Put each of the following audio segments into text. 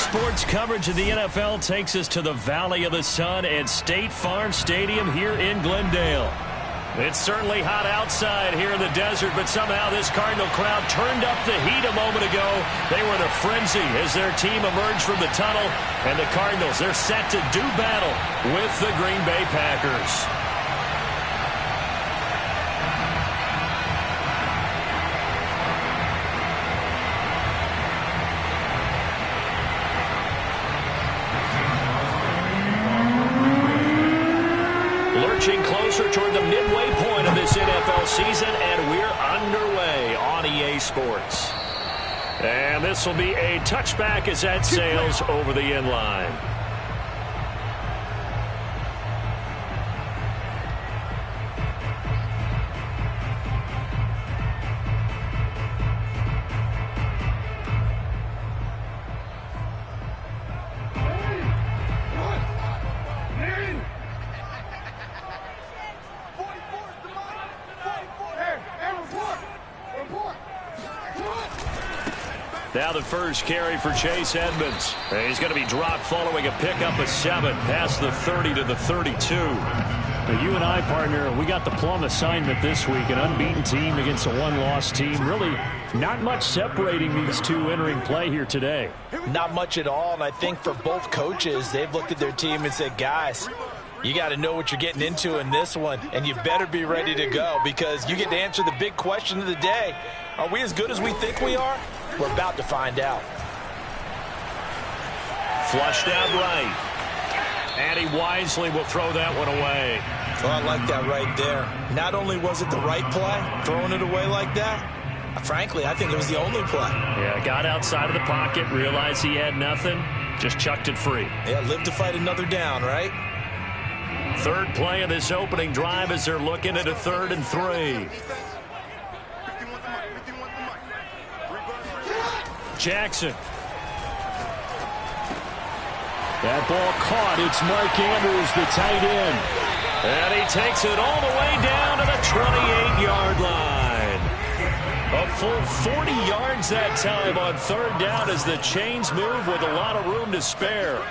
Sports coverage of the NFL takes us to the Valley of the Sun at State Farm Stadium here in Glendale. It's certainly hot outside here in the desert, but somehow this Cardinal crowd turned up the heat a moment ago. They were in a frenzy as their team emerged from the tunnel, and the Cardinals, they're set to do battle with the Green Bay Packers. Lurching closer toward the midway point of this NFL season, and we're underway on EA Sports. And this will be a touchback as that sails over the end line. Now the first carry for Chase Edmonds. He's going to be dropped following a pickup of 7 past the 30 to the 32. Now you and I, partner, we got the plum assignment this week. An unbeaten team against a one-loss team. Really not much separating these two entering play here today. Not much at all, and I think for both coaches, they've looked at their team and said, guys, you got to know what you're getting into in this one, and you better be ready to go because you get to answer the big question of the day. Are we as good as we think we are? We're about to find out. Flushed out right. And he wisely will throw that one away. Oh, I like that right there. Not only was it the right play, throwing it away like that, frankly, I think it was the only play. Yeah, got outside of the pocket, realized he had nothing, just chucked it free. Yeah, live to fight another down, right? Third play of this opening drive as they're looking at a 3rd and 3. Jackson. That ball caught. It's Mark Andrews, the tight end. And he takes it all the way down to the 28-yard line. A full 40 yards that time on 3rd down as the chains move with a lot of room to spare.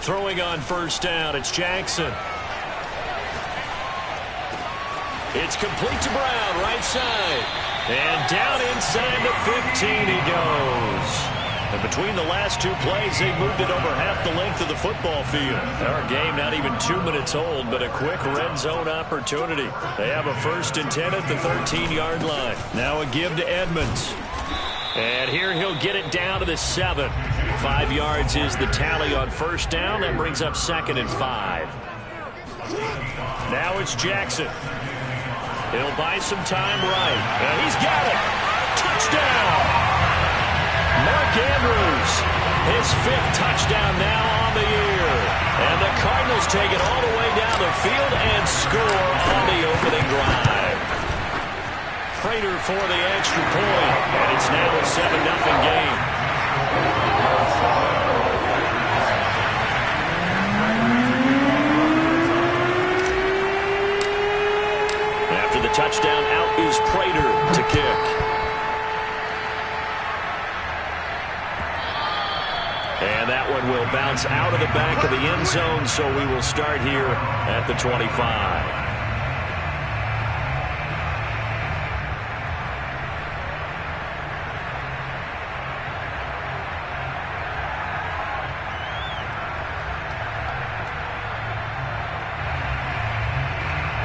Throwing on 1st down, it's Jackson. It's complete to Brown, right side. And down inside the 15 he goes. And between the last 2 plays, they moved it over half the length of the football field. Our game not even 2 minutes old, but a quick red zone opportunity. They have a 1st and 10 at the 13-yard line. Now a give to Edmonds. And here he'll get it down to the 7. 5 yards is the tally on 1st down. That brings up 2nd and 5. Now it's Jackson. He'll buy some time right. And he's got it. Touchdown. Mark Andrews, his 5th touchdown now on the year. And the Cardinals take it all the way down the field and score on the opening drive. Prater for the extra point. And it's now a 7-0 game. Touchdown, out is Prater to kick. And that one will bounce out of the back of the end zone, so we will start here at the 25.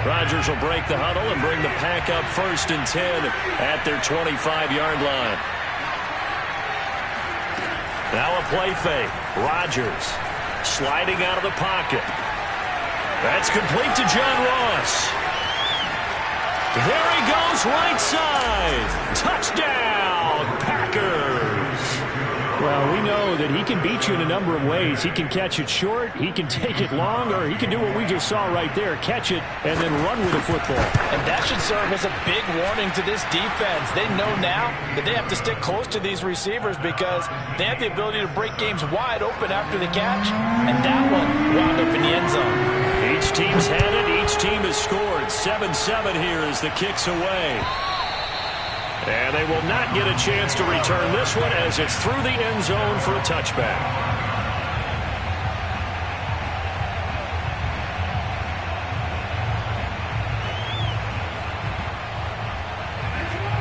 Rodgers will break the huddle and bring the pack up 1st and 10 at their 25-yard line. Now a play fake. Rodgers sliding out of the pocket. That's complete to John Ross. There he goes, right side. Touchdown, Packers. Well, we know show that he can beat you in a number of ways. He can catch it short, he can take it long, or he can do what we just saw right there, catch it and then run with the football. And that should serve as a big warning to this defense. They know now that they have to stick close to these receivers because they have the ability to break games wide open after the catch, and that one wound up in the end zone. Each team's had it. Each team has scored. 7-7 here as the kick's away. And they will not get a chance to return this one as it's through the end zone for a touchback.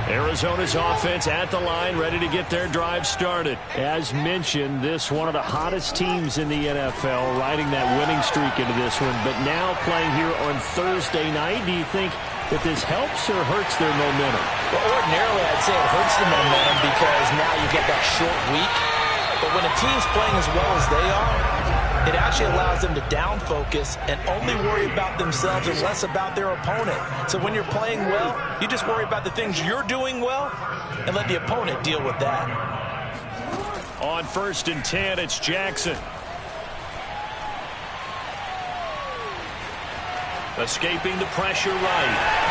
Arizona's offense at the line, ready to get their drive started. As mentioned, this one of the hottest teams in the NFL, riding that winning streak into this one. But now playing here on Thursday night, do you think that this helps or hurts their momentum? Well, ordinarily, I'd say it hurts the momentum because now you get that short week. But when a team's playing as well as they are, it actually allows them to down focus and only worry about themselves and less about their opponent. So when you're playing well, you just worry about the things you're doing well and let the opponent deal with that. On 1st and 10, it's Jackson. Escaping the pressure right.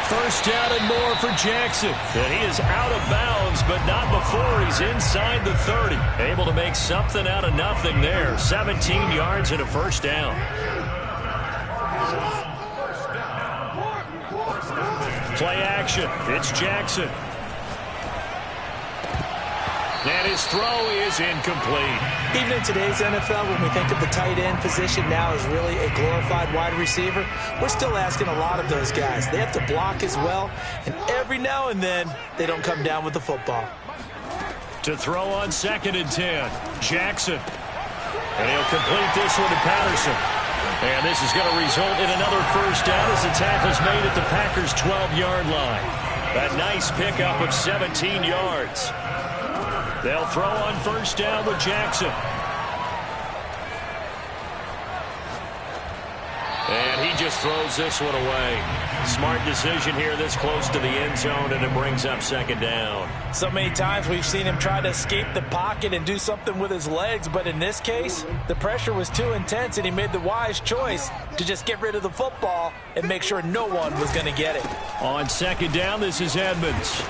First down and more for Jackson. And he is out of bounds, but not before he's inside the 30. Able to make something out of nothing there. 17 yards and a first down. Play action. It's Jackson. And his throw is incomplete. Even in today's NFL, when we think of the tight end position now as really a glorified wide receiver, we're still asking a lot of those guys. They have to block as well, and every now and then, they don't come down with the football. To throw on 2nd and 10, Jackson. And he'll complete this one to Patterson. And this is going to result in another first down as the tackle's made at the Packers' 12-yard line. A nice pickup of 17 yards. They'll throw on 1st down with Jackson. And he just throws this one away. Smart decision here this close to the end zone, and it brings up 2nd down. So many times we've seen him try to escape the pocket and do something with his legs, but in this case, the pressure was too intense, and he made the wise choice to just get rid of the football and make sure no one was going to get it. On 2nd down, this is Edmonds.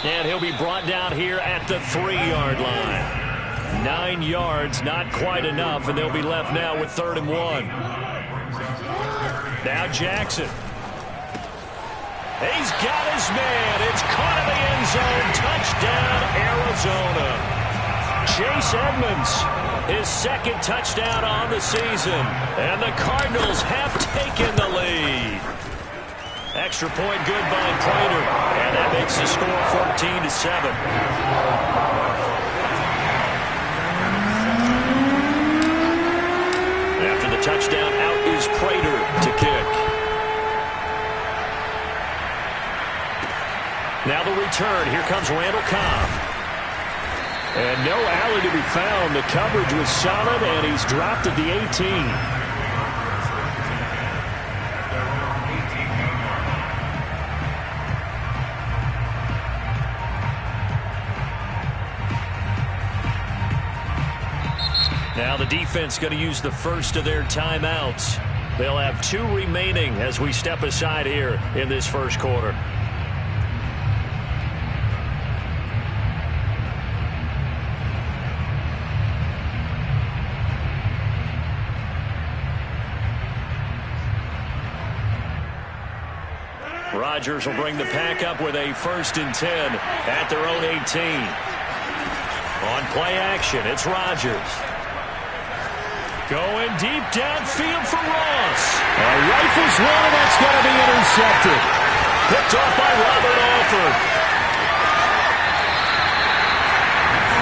And he'll be brought down here at the 3-yard line. 9 yards, not quite enough, and they'll be left now with 3rd and 1. Now Jackson. He's got his man. It's caught in the end zone. Touchdown, Arizona. Chase Edmonds, his 2nd touchdown on the season. And the Cardinals have taken the lead. Extra point good by Prater, and that makes the score 14-7. After the touchdown, out is Prater to kick. Now the return. Here comes Randall Cobb. And no alley to be found. The coverage was solid, and he's dropped at the 18. Now the defense going to use the first of their timeouts. They'll have 2 remaining as we step aside here in this first quarter. Rodgers will bring the pack up with a 1st and 10 at their own 18. On play action, it's Rodgers. Going deep downfield for Ross. Rifles one, and that's going to be intercepted. Picked off by Robert Alford.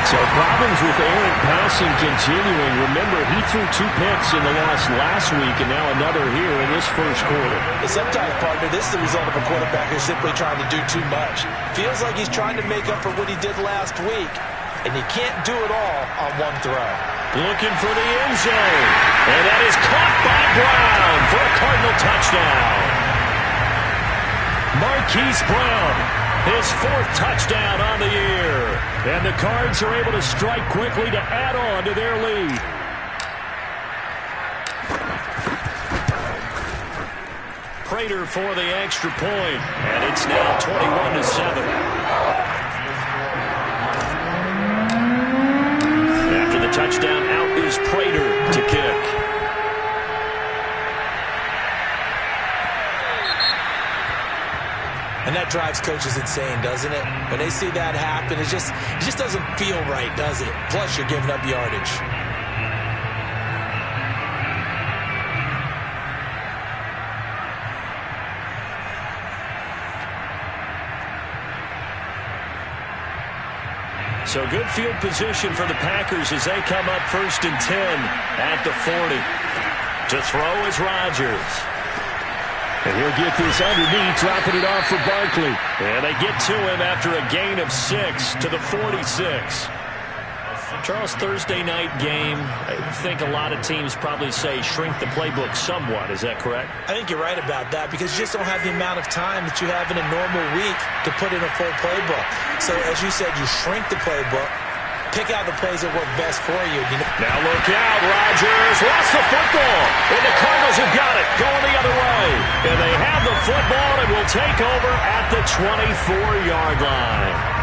So problems with errant passing continuing. Remember, he threw 2 picks in the loss last week, and now another here in this first quarter. Sometimes, partner, this is the result of a quarterback who's simply trying to do too much. Feels like he's trying to make up for what he did last week, and he can't do it all on one throw. Looking for the end zone. And that is caught by Brown for a Cardinal touchdown. Marquise Brown His 4th touchdown on the year. And the Cards are able to strike quickly to add on to their lead. Prater for the extra point. And it's now 21-7. After the touchdown, out is Prater to kick. And that drives coaches insane, doesn't it? When they see that happen, it just doesn't feel right, does it? Plus, you're giving up yardage. So good field position for the Packers as they come up 1st and 10 at the 40. To throw is Rodgers. And he'll get this underneath, dropping it off for Barkley. And they get to him after a gain of 6 to the 46. Charles, Thursday night game, I think a lot of teams probably say shrink the playbook somewhat. Is that correct? I think you're right about that because you just don't have the amount of time that you have in a normal week to put in a full playbook. So, as you said, you shrink the playbook, pick out the plays that work best for you. Now look out, Rodgers lost the football, and the Cardinals have got it, going the other way. And they have the football and will take over at the 24-yard line.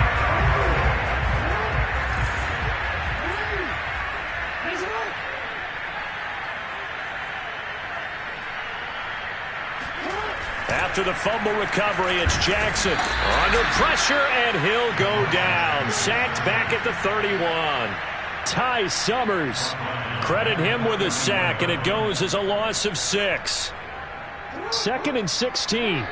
After the fumble recovery, it's Jackson under pressure, and he'll go down. Sacked back at the 31. Ty Summers, credit him with a sack, and it goes as a loss of 6. 2nd and 16.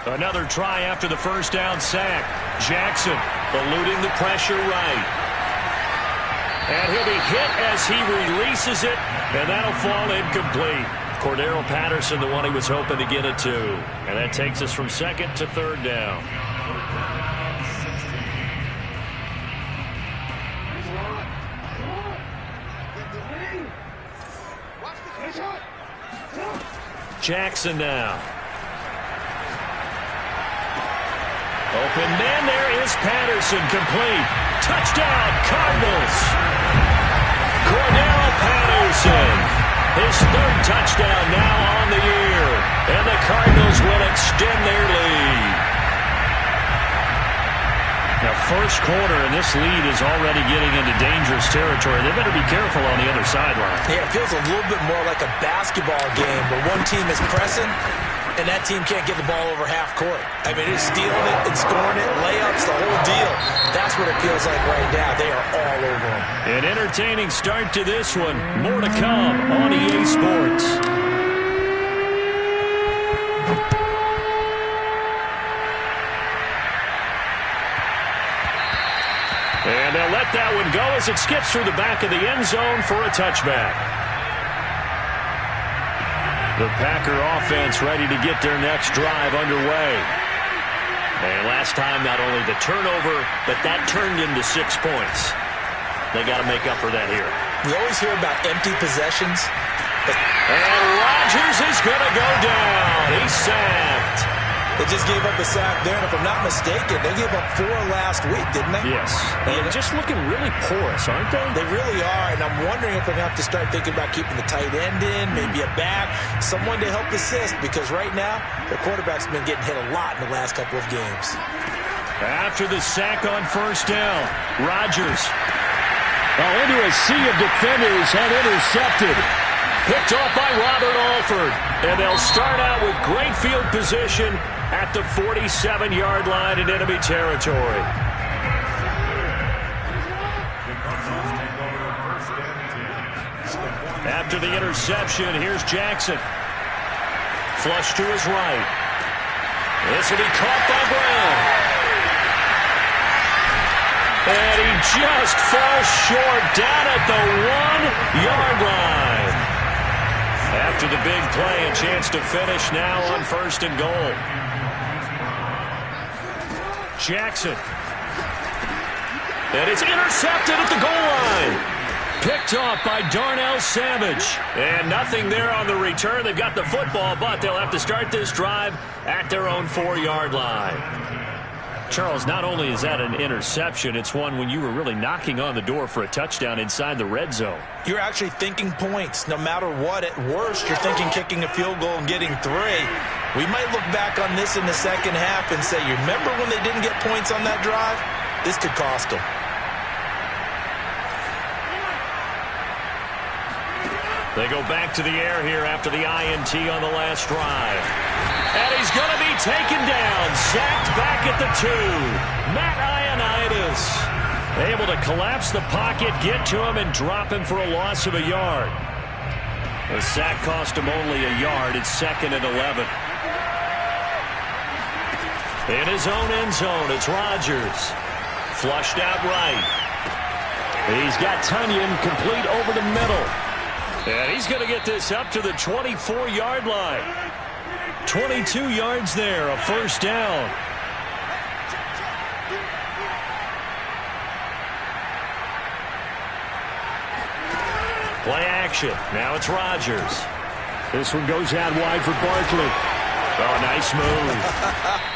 Another try after the first down sack. Jackson eluding the pressure right. And he'll be hit as he releases it, and that'll fall incomplete. Cordero Patterson, the one he was hoping to get it to. And that takes us from 2nd to 3rd down. Jackson now. Open man, there is Patterson, complete. Touchdown, Cardinals. Cordero Patterson, his 3rd touchdown now on the year. And the Cardinals will extend their lead. Now, 1st quarter, and this lead is already getting into dangerous territory. They better be careful on the other sideline. Yeah, it feels a little bit more like a basketball game where one team is pressing and that team can't get the ball over half court. I mean, it's stealing it, it's scoring it, layups, the whole deal. That's what it feels like right now. They are all over them. An entertaining start to this one. More to come on EA Sports. And they'll let that one go as it skips through the back of the end zone for a touchback. The Packer offense ready to get their next drive underway. And last time, not only the turnover, but that turned into 6 points. They got to make up for that here. We always hear about empty possessions. And Rodgers is going to go down. He's sacked. They just gave up a sack there, and if I'm not mistaken, they gave up 4 last week, didn't they? Yes. And just looking really porous, aren't they? They really are, and I'm wondering if they're going to have to start thinking about keeping the tight end in, maybe a back, someone to help assist, because right now, their quarterback's been getting hit a lot in the last couple of games. After the sack on 1st down, Rodgers into a sea of defenders and intercepted. Picked off by Robert Alford, and they'll start out with great field position at the 47-yard line in enemy territory. After the interception, here's Jackson. Flush to his right. This will be caught by Brown. And he just falls short down at the 1-yard line. After the big play, a chance to finish now on 1st and goal. Jackson. And it's intercepted at the goal line. Picked off by Darnell Savage. And nothing there on the return. They've got the football, but they'll have to start this drive at their own 4-yard line. Charles, not only is that an interception, it's one when you were really knocking on the door for a touchdown inside the red zone. You're actually thinking points. No matter what, at worst, you're thinking kicking a field goal and getting 3. We might look back on this in the second half and say, you remember when they didn't get points on that drive? This could cost them. They go back to the air here after the INT on the last drive. And he's going to be taken down, sacked back at the 2. Matt Ioannidis able to collapse the pocket, get to him, and drop him for a loss of a yard. The sack cost him only a yard. It's 2nd and 11. In his own end zone, it's Rodgers. Flushed out right. He's got Tunyon complete over the middle. And he's going to get this up to the 24-yard line. 22 yards there, a first down. Play action. Now it's Rodgers. This one goes out wide for Barkley. Oh, nice move.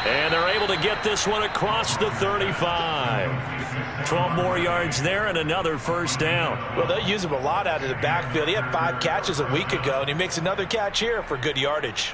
And they're able to get this one across the 35. 12 more yards there and another first down. Well, they'll use him a lot out of the backfield. He had 5 catches a week ago, and he makes another catch here for good yardage.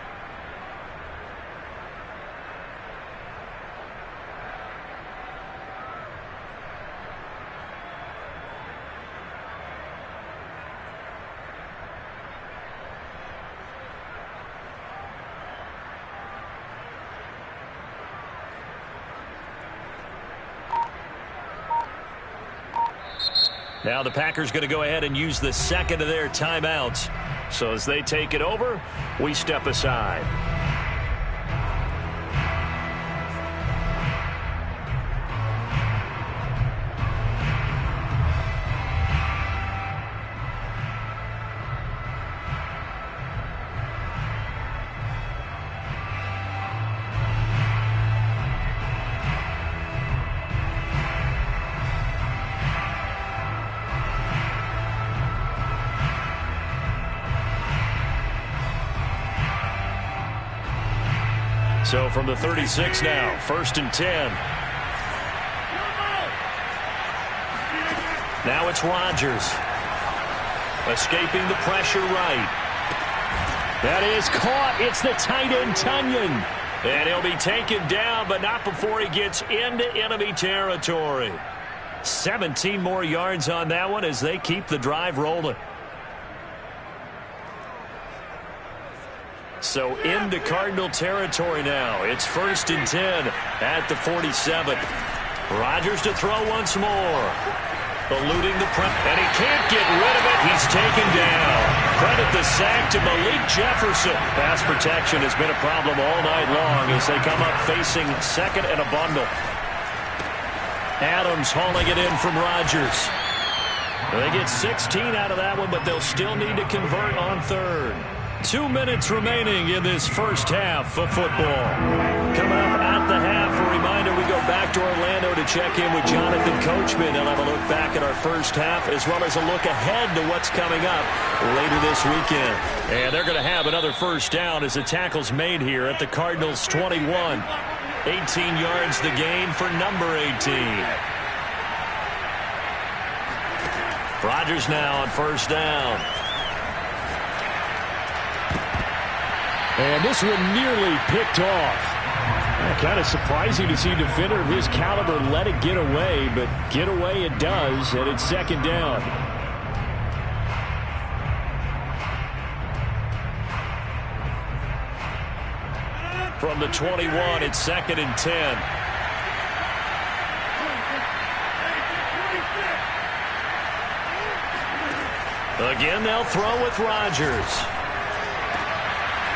Now the Packers going to go ahead and use the second of their timeouts. So as they take it over, we step aside. So from the 36 now, 1st and 10. Now it's Rodgers. Escaping the pressure right. That is caught. It's the tight end, Tunyon. And he'll be taken down, but not before he gets into enemy territory. 17 more yards on that one as they keep the drive rolling. So into Cardinal territory now. It's 1st and 10 at the 47. Rodgers to throw once more. Eluding the press. And he can't get rid of it. He's taken down. Credit the sack to Malik Jefferson. Pass protection has been a problem all night long as they come up facing 2nd and a bundle. Adams hauling it in from Rodgers. They get 16 out of that one, but they'll still need to convert on 3rd. 2 minutes remaining in this first half of football. Coming up at the half, a reminder, we go back to Orlando to check in with Jonathan Coachman. They'll have a look back at our first half as well as a look ahead to what's coming up later this weekend. And they're going to have another first down as the tackle's made here at the Cardinals' 21. 18 yards the gain for number 18. Rodgers now on first down. And this one nearly picked off. Kind of surprising to see a defender of his caliber let it get away, but get away it does, and it's 2nd down. From the 21, it's 2nd and 10. Again, they'll throw with Rodgers.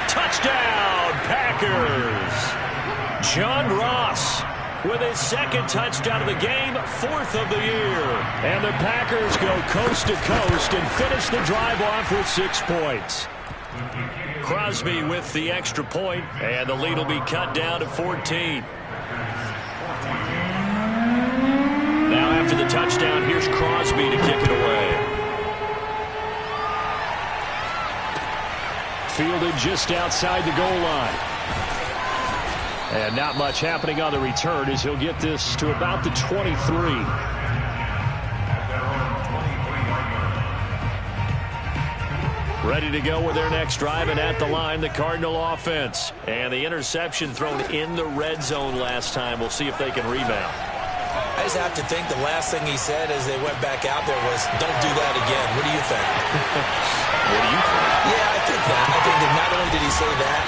Touchdown, Packers. John Ross with his 2nd touchdown of the game, 4th of the year. And the Packers go coast to coast and finish the drive off with 6 points. Crosby with the extra point, and the lead will be cut down to 14. Now after the touchdown, here's Crosby to kick it away. fielded just outside the goal line. And not much happening on the return as he'll get this to about the 23. Ready to go with their next drive, and at the line, the Cardinal offense. And the interception thrown in the red zone last time. We'll see if they can rebound. I just have to think the last thing he said as they went back out there was, don't do that again. What do you think? What do you think? Yeah, I think that. I think that not only did he say that,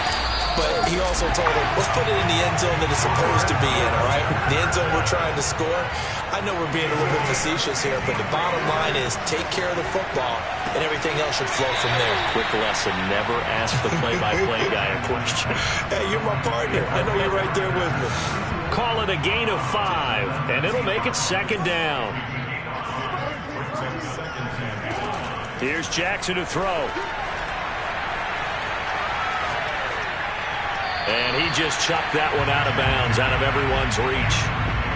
but he also told him, let's put it in the end zone that it's supposed to be in, all right? The end zone we're trying to score. I know we're being a little bit facetious here, but the bottom line is take care of the football, and everything else should flow from there. Quick lesson, never ask the play-by-play guy a question. Hey, you're my partner. I know you're right there with me. Call it a gain of 5, and it'll make it second down. Here's Jackson to throw. And he just chucked that one out of bounds, out of everyone's reach.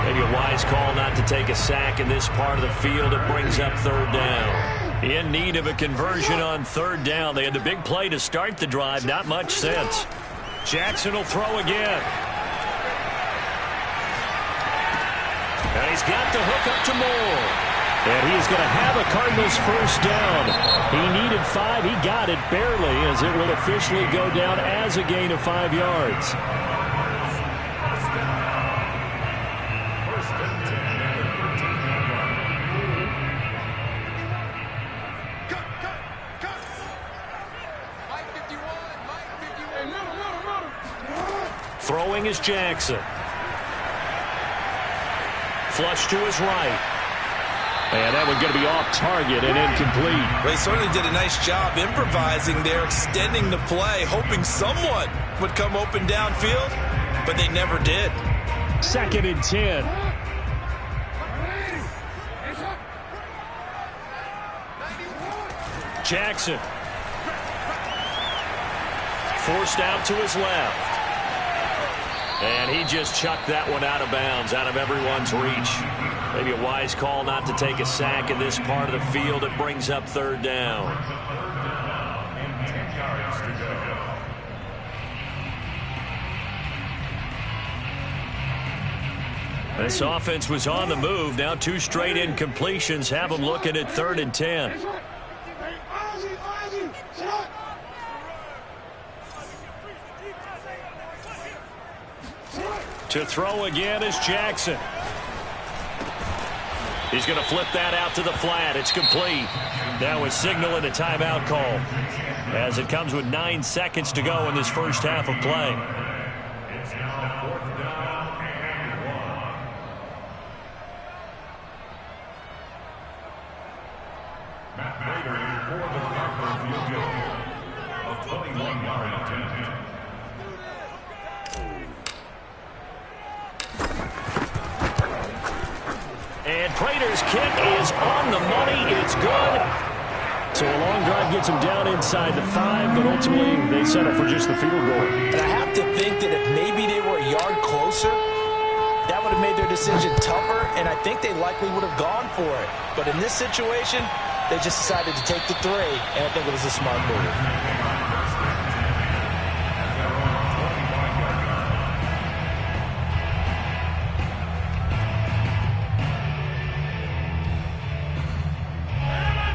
Maybe a wise call not to take a sack in this part of the field. It brings up third down. In need of a conversion on third down. They had the big play to start the drive. Not much sense. Jackson will throw again. And he's got the hook up to Moore. And he's going to have a Cardinals first down. He needed 5. He got it barely, as it will officially go down as a gain of 5 yards. Throwing is Jackson. Flush to his right. And that one going to be off target and incomplete. They certainly did a nice job improvising there, extending the play, hoping someone would come open downfield, but they never did. 2nd and 10. Jackson. Forced out to his left. And he just chucked that one out of bounds, out of everyone's reach. Maybe a wise call not to take a sack in this part of the field. It brings up third down. This offense was on the move. Now 2 straight incompletions have them looking at 3rd and 10. To throw again is Jackson. He's going to flip that out to the flat. It's complete. Now a signal and a timeout call, as it comes with 9 seconds to go in this first half of play. It's now 4th down and 1. Matt Bader for the Cardinals field goal of 21-yard attempt. And Prater's kick is on the money. It's good. So a long drive gets him down inside the 5, but ultimately they settle for just the field goal. And I have to think that if maybe they were a yard closer, that would have made their decision tougher, and I think they likely would have gone for it. But in this situation, they just decided to take the 3, and I think it was a smart move.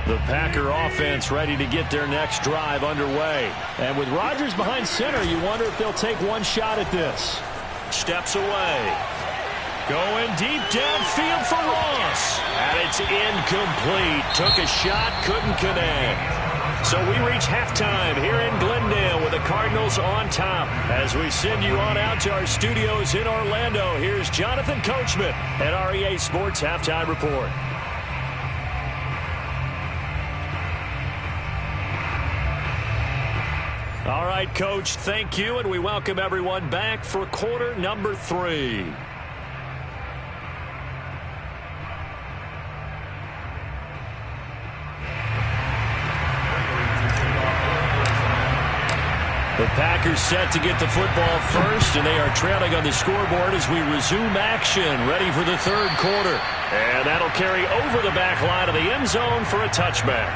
The Packer offense ready to get their next drive underway. And with Rodgers behind center, you wonder if they'll take one shot at this. Steps away. Going deep downfield for Ross. And it's incomplete. Took a shot, couldn't connect. So we reach halftime here in Glendale with the Cardinals on top. As we send you on out to our studios in Orlando, here's Jonathan Coachman at REA Sports Halftime Report. All right, Coach, thank you, and we welcome everyone back for quarter number 3. The Packers set to get the football first, and they are trailing on the scoreboard as we resume action, ready for the 3rd quarter. And that'll carry over the back line of the end zone for a touchback.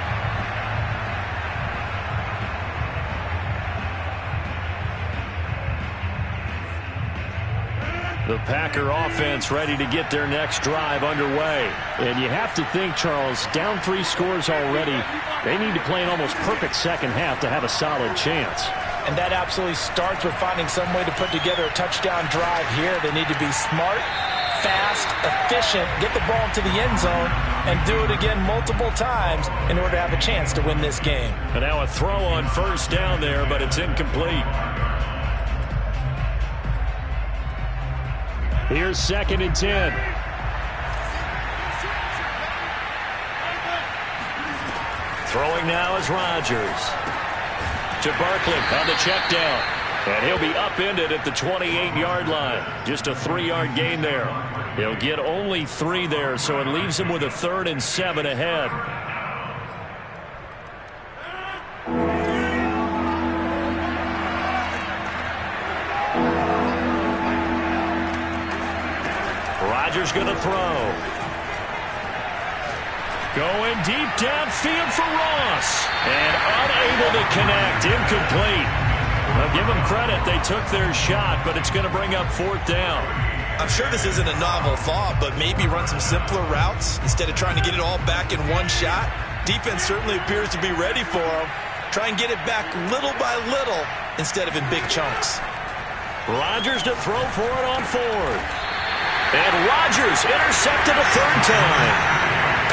The Packer offense ready to get their next drive underway. And you have to think, Charles, down 3 scores already. They need to play an almost perfect second half to have a solid chance. And that absolutely starts with finding some way to put together a touchdown drive here. They need to be smart, fast, efficient, get the ball to the end zone, and do it again multiple times in order to have a chance to win this game. And now a throw on first down there, but it's incomplete. Here's 2nd and 10. Throwing now is Rodgers. To Barkley on the check down. And he'll be upended at the 28-yard line. Just a 3-yard gain there. He'll get only 3 there, so it leaves him with a 3rd and 7 ahead. Rodgers going to throw. Going deep downfield for Ross. And unable to connect. Incomplete. I'll give them credit. They took their shot, but it's going to bring up 4th down. I'm sure this isn't a novel thought, but maybe run some simpler routes instead of trying to get it all back in one shot. Defense certainly appears to be ready for them. Try and get it back little by little instead of in big chunks. Rodgers to throw for it on 4th. And Rodgers intercepted a 3rd time.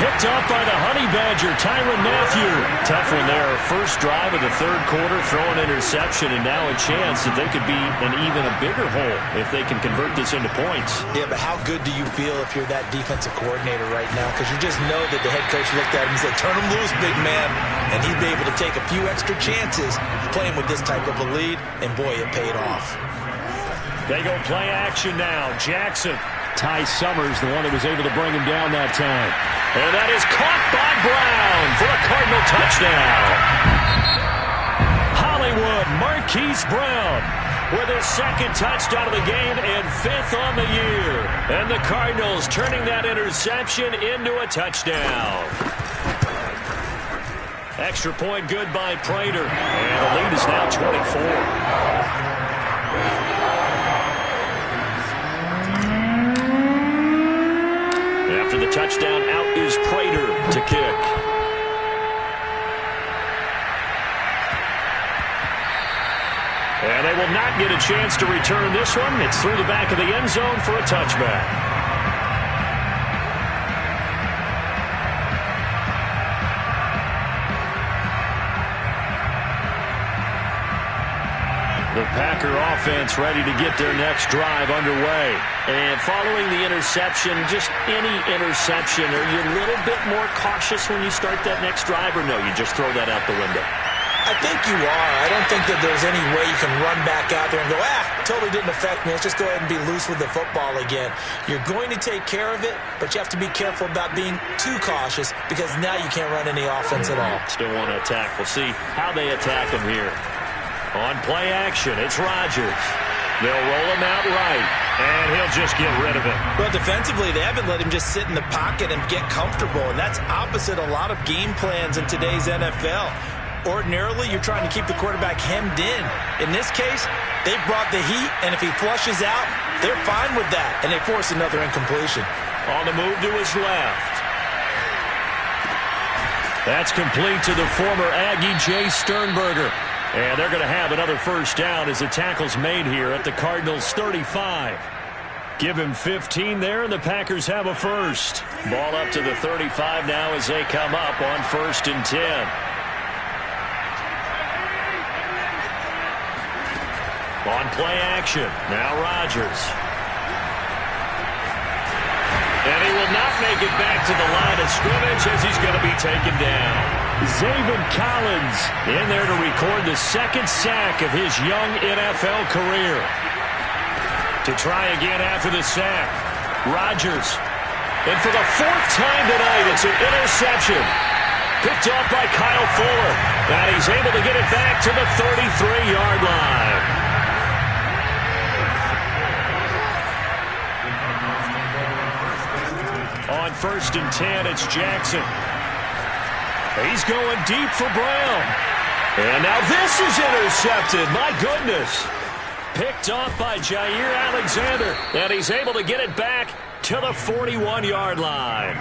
Picked up by the Honey Badger, Tyrann Mathieu. Tough one there. First drive of the 3rd quarter, throw an interception, and now a chance that they could be in even a bigger hole if they can convert this into points. Yeah, but how good do you feel if you're that defensive coordinator right now? Because you just know that the head coach looked at him and said, turn him loose, big man. And he'd be able to take a few extra chances playing with this type of a lead, and boy, it paid off. They go play action now. Jackson. Ty Summers, the one that was able to bring him down that time. And that is caught by Brown for a Cardinal touchdown. Hollywood Marquise Brown with his 2nd touchdown of the game and 5th on the year. And the Cardinals turning that interception into a touchdown. Extra point good by Prater. And the lead is now 24. After the touchdown, out is Prater to kick. And they will not get a chance to return this one. It's through the back of the end zone for a touchback. The Packer offense ready to get their next drive underway. And following the interception, just any interception, are you a little bit more cautious when you start that next drive, or no, you just throw that out the window? I think you are. I don't think that there's any way you can run back out there and go, totally didn't affect me. Let's just go ahead and be loose with the football again. You're going to take care of it, but you have to be careful about being too cautious because now you can't run any offense at all. Still want to attack. We'll see how they attack him here. On play action, it's Rodgers. They'll roll him out right, and he'll just get rid of it. Well, defensively, they haven't let him just sit in the pocket and get comfortable, and that's opposite a lot of game plans in today's NFL. Ordinarily, you're trying to keep the quarterback hemmed in. In this case, they brought the heat, and if he flushes out, they're fine with that, and they force another incompletion. On the move to his left. That's complete to the former Aggie, Jay Sternberger. And they're going to have another first down as the tackle's made here at the Cardinals' 35. Give him 15 there, and the Packers have a first. Ball up to the 35 now as they come up on 1st and 10. On play action, now Rodgers. And he will not make it back to the line of scrimmage as he's going to be taken down. Zaven Collins in there to record the 2nd sack of his young NFL career. To try again after the sack, Rodgers. And for the 4th time tonight, it's an interception. Picked up by Kyle Fuller. And he's able to get it back to the 33-yard line. On 1st and 10, it's Jackson. He's going deep for Brown. And now this is intercepted. My goodness. Picked off by Jair Alexander. And he's able to get it back to the 41-yard line.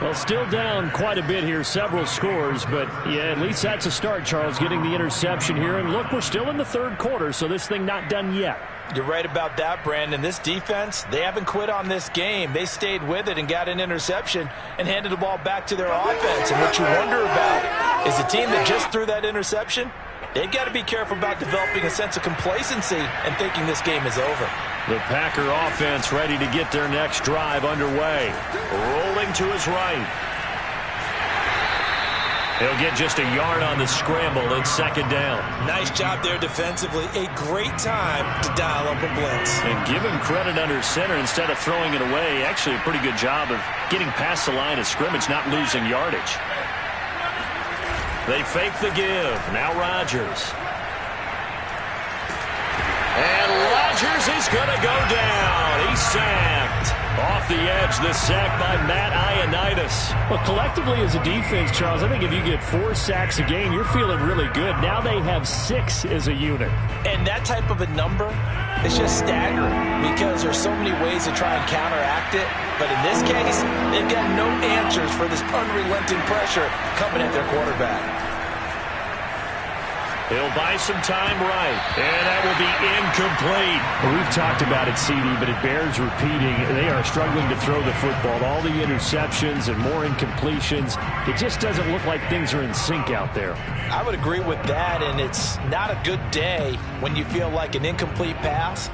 Well, still down quite a bit here, several scores, but yeah, at least that's a start, Charles, getting the interception here. And look, we're still in the third quarter, so this thing not done yet. You're right about that, Brandon. This defense, they haven't quit on this game. They stayed with it and got an interception and handed the ball back to their offense. And what you wonder about is the team that just threw that interception, they've got to be careful about developing a sense of complacency and thinking this game is over. The Packer offense ready to get their next drive underway. Rolling to his right. He'll get just a yard on the scramble. It's second down. Nice job there defensively. A great time to dial up a blitz. And give him credit under center instead of throwing it away. Actually, a pretty good job of getting past the line of scrimmage, not losing yardage. They fake the give. Now Rodgers. And Rodgers is going to go down. He's sacked. Off the edge, the sack by Matt Ioannidis. Well, collectively as a defense, Charles, I think if you get 4 sacks a game, you're feeling really good. Now they have 6 as a unit. And that type of a number is just staggering because there's so many ways to try and counteract it. But in this case, they've got no answers for this unrelenting pressure coming at their quarterback. He'll buy some time right, and that will be incomplete. Well, we've talked about it, CD, but it bears repeating. They are struggling to throw the football. All the interceptions and more incompletions. It just doesn't look like things are in sync out there. I would agree with that, and it's not a good day when you feel like an incomplete pass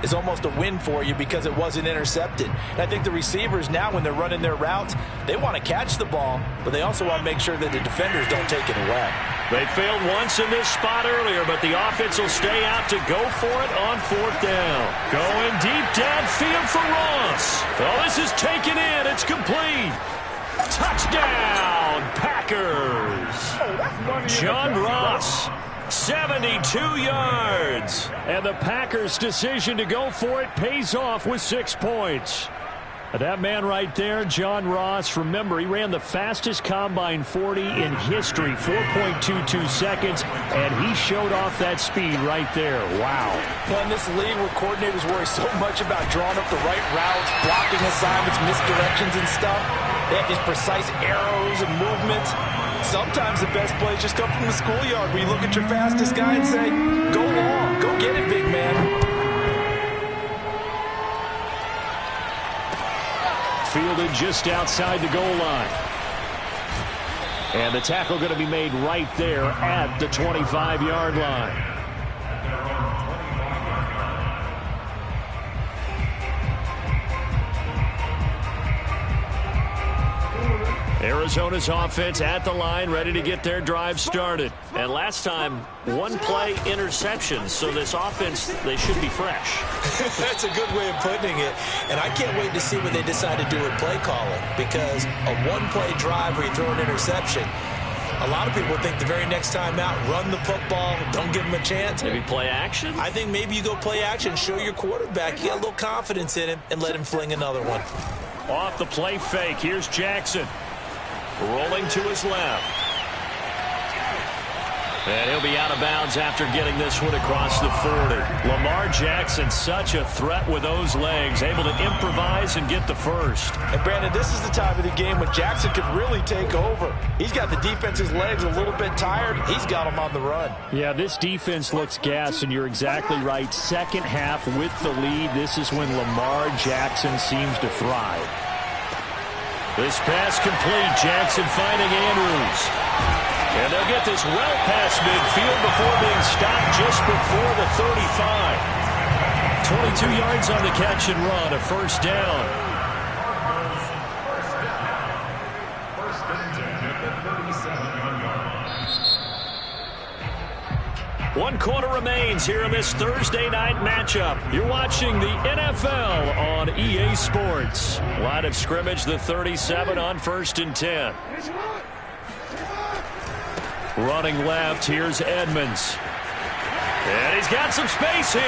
is almost a win for you because it wasn't intercepted. And I think the receivers now, when they're running their routes, they want to catch the ball, but they also want to make sure that the defenders don't take it away. They failed once in this spot earlier, but the offense will stay out to go for it on 4th down. Going deep downfield for Ross. Oh, this is taken in. It's complete. Touchdown, Packers. John Ross. 72 yards. And the Packers' decision to go for it pays off with 6 points. That man right there, John Ross, remember, he ran the fastest combine 40 in history, 4.22 seconds, and he showed off that speed right there. Wow. Well, in this league where coordinators worry so much about drawing up the right routes, blocking assignments, misdirections and stuff, they have these precise arrows and movements. Sometimes the best plays just come from the schoolyard where you look at your fastest guy and say, go long, go get it, big man. Fielded just outside the goal line. And the tackle going to be made right there at the 25-yard line. Arizona's offense at the line, ready to get their drive started. And last time, 1-play interception, so this offense, they should be fresh. That's a good way of putting it. And I can't wait to see what they decide to do with play calling, because a 1-play drive where you throw an interception, a lot of people think the very next time out, run the football, don't give them a chance. Maybe play action? I think maybe you go play action, show your quarterback, you got a little confidence in him, and let him fling another one. Off the play fake, here's Jackson. Rolling to his left. And he'll be out of bounds after getting this one across the 40. Lamar Jackson, such a threat with those legs, able to improvise and get the first. And Brandon, this is the time of the game when Jackson could really take over. He's got the defense's legs a little bit tired. He's got them on the run. Yeah, this defense looks gassed, and you're exactly right. Second half with the lead, this is when Lamar Jackson seems to thrive. This pass complete. Jackson finding Andrews. And they'll get this well past midfield before being stopped just before the 35. 22 yards on the catch and run, a first down. First and 10 at the 37-yard line. 1 quarter remains here in this Thursday night matchup. You're watching the NFL on EA Sports. Line of scrimmage, the 37 on 1st and 10. Running left, here's Edmonds. And he's got some space here.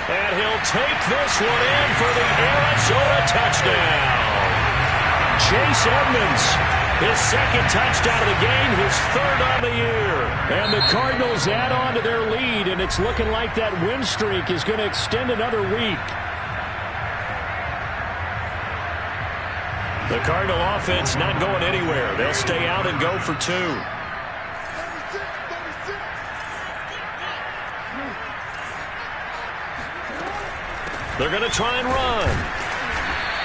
And he'll take this one in for the Arizona touchdown. Chase Edmonds His second touchdown of the game, his third on the year. And the Cardinals add on to their lead, and it's looking like that win streak is going to extend another week. The Cardinal offense not going anywhere. They'll stay out and go for two. They're going to try and run.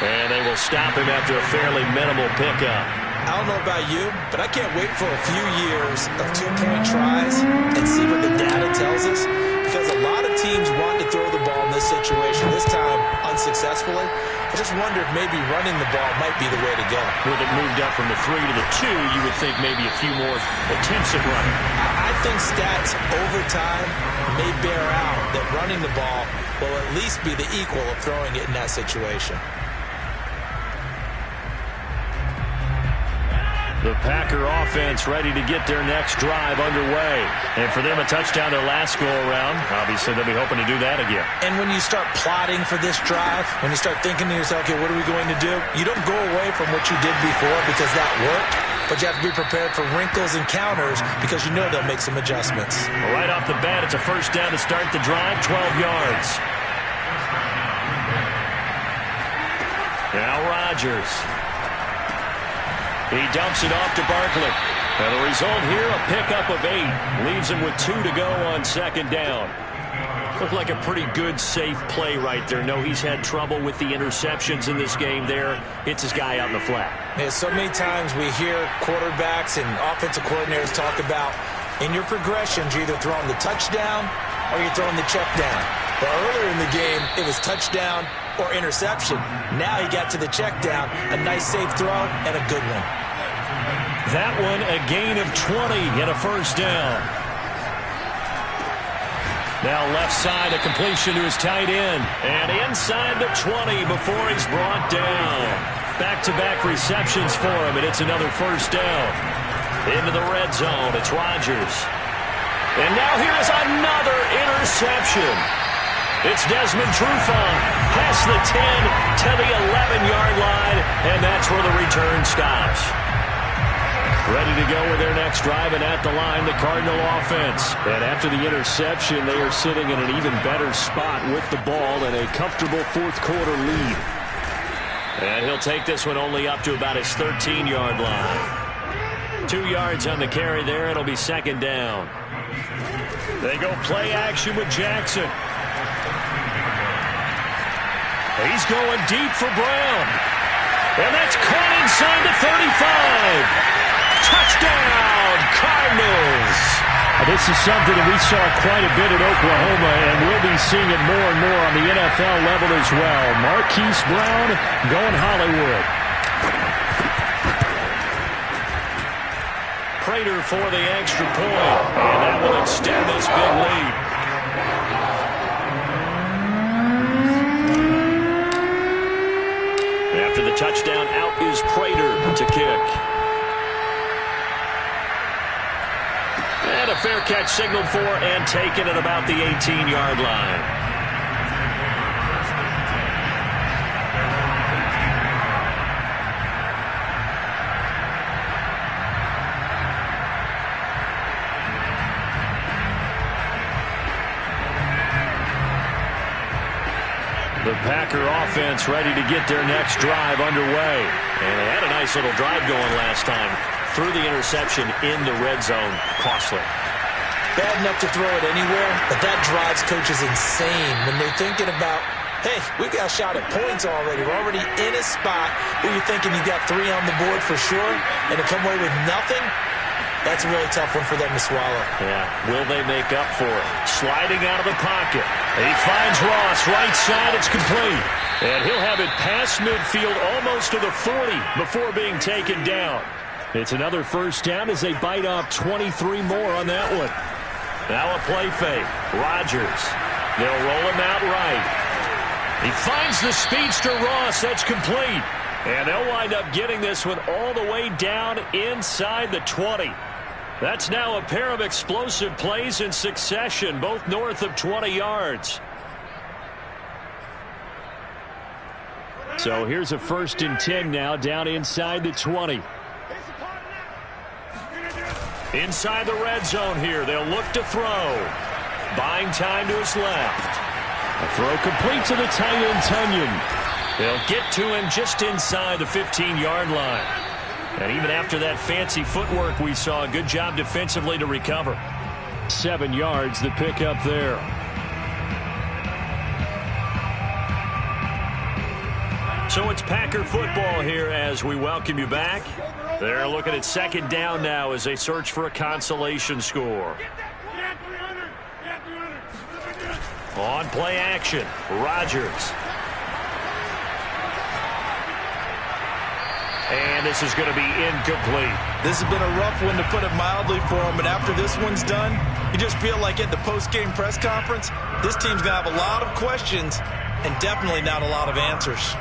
And they will stop him after a fairly minimal pickup. I don't know about you, but I can't wait for a few years of two-point tries and see what the data tells us. Because a lot of teams want to throw the ball in this situation, this time unsuccessfully. I just wonder if maybe running the ball might be the way to go. With it moved up from the 3 to the 2, you would think maybe a few more attempts at running. I think stats over time may bear out that running the ball will at least be the equal of throwing it in that situation. The Packer offense ready to get their next drive underway. And for them, a touchdown their last go-around. Obviously, they'll be hoping to do that again. And when you start plotting for this drive, when you start thinking to yourself, okay, what are we going to do? You don't go away from what you did before because that worked, but you have to be prepared for wrinkles and counters because you know they'll make some adjustments. Well, right off the bat, it's a first down to start the drive, 12 yards. Now Rodgers. He dumps it off to Barkley. And the result here, a pickup of 8. Leaves him with 2 to go on second down. Looked like a pretty good, safe play right there. No, he's had trouble with the interceptions in this game there. Hits his guy out in the flat. Yeah, so many times we hear quarterbacks and offensive coordinators talk about in your progressions, you're either throwing the touchdown or you're throwing the check down. But earlier in the game, it was touchdown or interception. Now he got to the check down, a nice safe throw and a good one. That one a gain of 20 and a first down. Now left side, a completion to his tight end. And inside the 20 before he's brought down. Back-to-back receptions for him, and it's another first down. Into the red zone, it's Rodgers. And now here's another interception. It's Desmond Trufant past the 10 to the 11-yard line, and that's where the return stops. Ready to go with their next drive, and at the line, the Cardinal offense. And after the interception, they are sitting in an even better spot with the ball and a comfortable fourth-quarter lead. And he'll take this one only up to about his 13-yard line. 2 yards on the carry there. It'll be second down. They go play action with Jackson. He's going deep for Brown. And that's caught inside the 35. Touchdown, Cardinals. This is something that we saw quite a bit at Oklahoma, and we'll be seeing it more and more on the NFL level as well. Marquise Brown going Hollywood. Prater for the extra point, and that will extend this big lead. After the touchdown, out is Prater to kick. And a fair catch signaled for and taken at about the 18-yard line. The Packer offense ready to get their next drive underway. And they had a nice little drive going last time. Through the interception in the red zone. Costly. Bad enough to throw it anywhere, but that drives coaches insane when they're thinking about, hey, we got a shot at points already. We're already in a spot where you're thinking you got 3 on the board for sure, and to come away with nothing, that's a really tough one for them to swallow. Yeah, will they make up for it? Sliding out of the pocket. He finds Ross, right side, it's complete. And he'll have it past midfield almost to the 40 before being taken down. It's another first down as they bite off 23 more on that one. Now a play fake. Rodgers. They'll roll him out right. He finds the speedster Ross. That's complete. And they'll wind up getting this one all the way down inside the 20. That's now a pair of explosive plays in succession, both north of 20 yards. So here's a 1st and 10 now down inside the 20. Inside the red zone here. They'll look to throw. Buying time to his left. A throw complete to the tight end, Tunyon. They'll get to him just inside the 15-yard line. And even after that fancy footwork we saw, good job defensively to recover. 7 yards, the pickup there. So it's Packer football here as we welcome you back. They're looking at second down now as they search for a consolation score. On play action, Rodgers. And this is going to be incomplete. This has been a rough one, to put it mildly, for him. And after this one's done, you just feel like at the post-game press conference, this team's going to have a lot of questions and definitely not a lot of answers.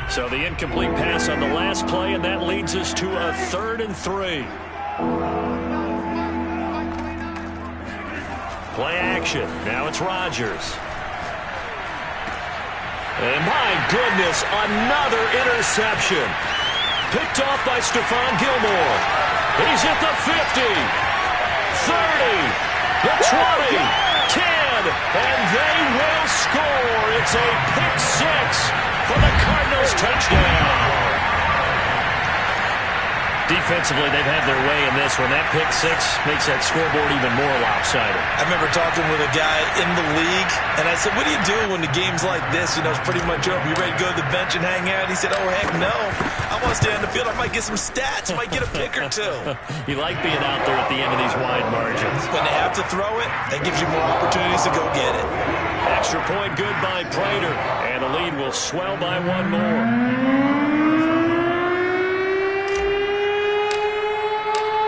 So the incomplete pass on the last play, and that leads us to a 3rd and 3. Play action. Now it's Rodgers. And my goodness, another interception. Picked off by Stephon Gilmore. He's at the 50, 30, the 20, 10, and they will score. It's a pick 6 for the Cardinals touchdown. Defensively, they've had their way in this one. That pick 6 makes that scoreboard even more lopsided. I remember talking with a guy in the league, and I said, what do you do when the game's like this? You know, it's pretty much over. You ready to go to the bench and hang out? He said, oh, heck no. I want to stay on the field. I might get some stats. I might get a pick or two. You like being out there at the end of these wide margins. When they have to throw it, that gives you more opportunities to go get it. Extra point good by Prater, and the lead will swell by 1 more.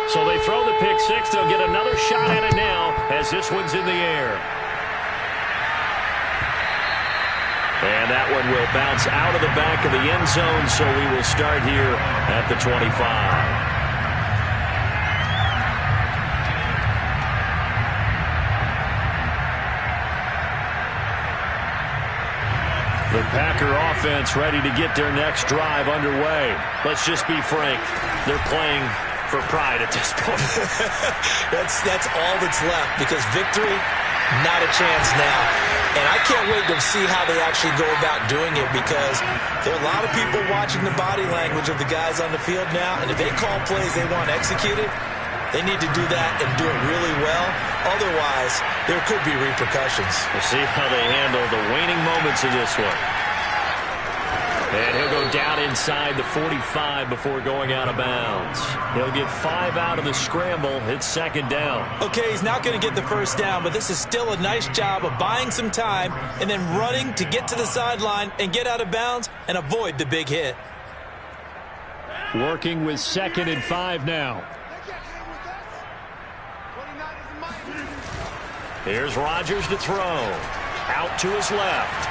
So they throw the pick 6. They'll get another shot at it now as this one's in the air. And that one will bounce out of the back of the end zone, so we will start here at the 25. The Packer offense ready to get their next drive underway. Let's just be frank. They're playing for pride at this point. That's all that's left, because victory, not a chance now. And I can't wait to see how they actually go about doing it, because there are a lot of people watching the body language of the guys on the field now, and if they call plays they want executed, they need to do that and do it really well. Otherwise, there could be repercussions. We'll see how they handle the waning moments of this one. And he'll go down inside the 45 before going out of bounds. He'll get 5 out of the scramble. It's second down. Okay, he's not going to get the first down, but this is still a nice job of buying some time and then running to get to the sideline and get out of bounds and avoid the big hit. Working with 2nd and 5 now. Here's Rodgers to throw. Out to his left.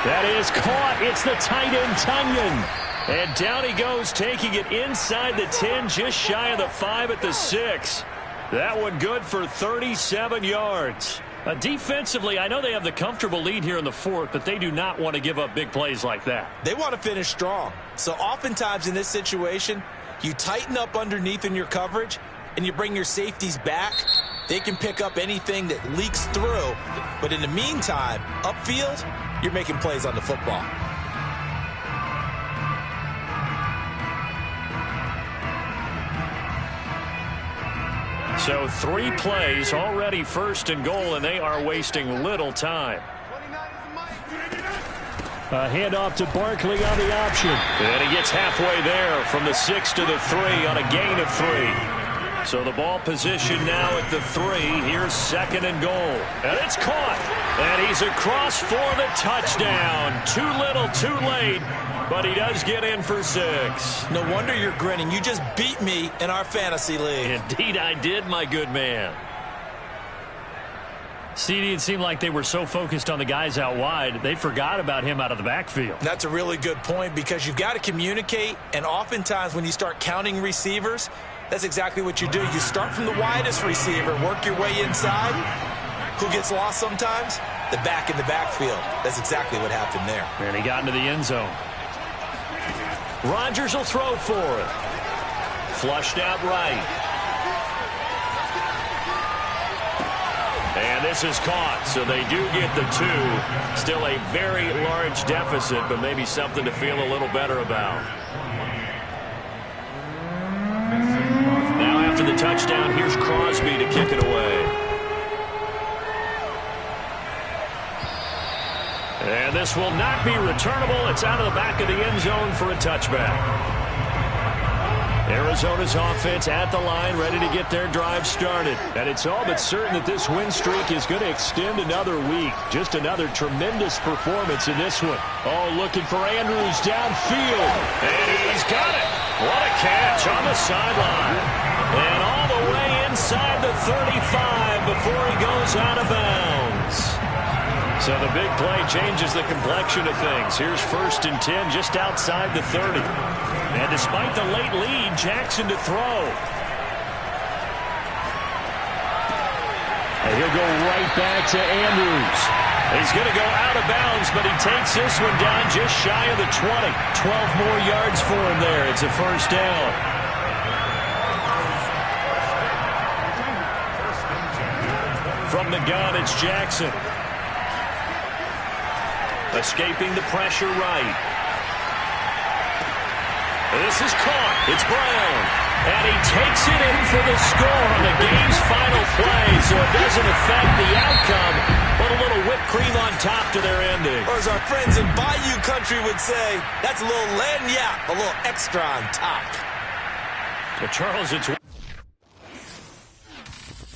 That is caught. It's the tight end, Tunyon. And down he goes, taking it inside the 10, just shy of the 5 at the 6. That one good for 37 yards. Defensively, I know they have the comfortable lead here in the 4th, but they do not want to give up big plays like that. They want to finish strong. So oftentimes in this situation, you tighten up underneath in your coverage, and you bring your safeties back. They can pick up anything that leaks through. But in the meantime, upfield, you're making plays on the football. So 3 plays, already 1st and goal, and they are wasting little time. A handoff to Barkley on the option. And he gets halfway there from the 6 to the 3 on a gain of 3. So the ball position now at the 3. Here's 2nd and goal. And it's caught. And he's across for the touchdown. Too little, too late. But he does get in for 6. No wonder you're grinning. You just beat me in our fantasy league. Indeed I did, my good man. CD, it seemed like they were so focused on the guys out wide, they forgot about him out of the backfield. That's a really good point, because you've got to communicate, and oftentimes when you start counting receivers, that's exactly what you do. You start from the widest receiver, work your way inside. Who gets lost sometimes? The back in the backfield. That's exactly what happened there. And he got into the end zone. Rodgers will throw for it. Flushed out right. And this is caught, so they do get the 2. Still a very large deficit, but maybe something to feel a little better about. Now after the touchdown, here's Crosby to kick it away. And this will not be returnable. It's out of the back of the end zone for a touchback. Arizona's offense at the line, ready to get their drive started. And it's all but certain that this win streak is going to extend another week. Just another tremendous performance in this one. Oh, looking for Andrews downfield. And he's got it. What a catch on the sideline. And all the way inside the 35 before he goes out of bounds. So the big play changes the complexion of things. Here's 1st and 10 just outside the 30. And despite the late lead, Jackson to throw. And he'll go right back to Andrews. He's going to go out of bounds, but he takes this one down just shy of the 20. 12 more yards for him there. It's a 1st down. From the gun, it's Jackson. Escaping the pressure right. This is caught. It's Brown. And he takes it in for the score on the game's final play, so it doesn't affect the outcome, but a little whipped cream on top to their ending. Or as our friends in Bayou Country would say, that's a little lagniappe, a little extra on top. But Charles, it's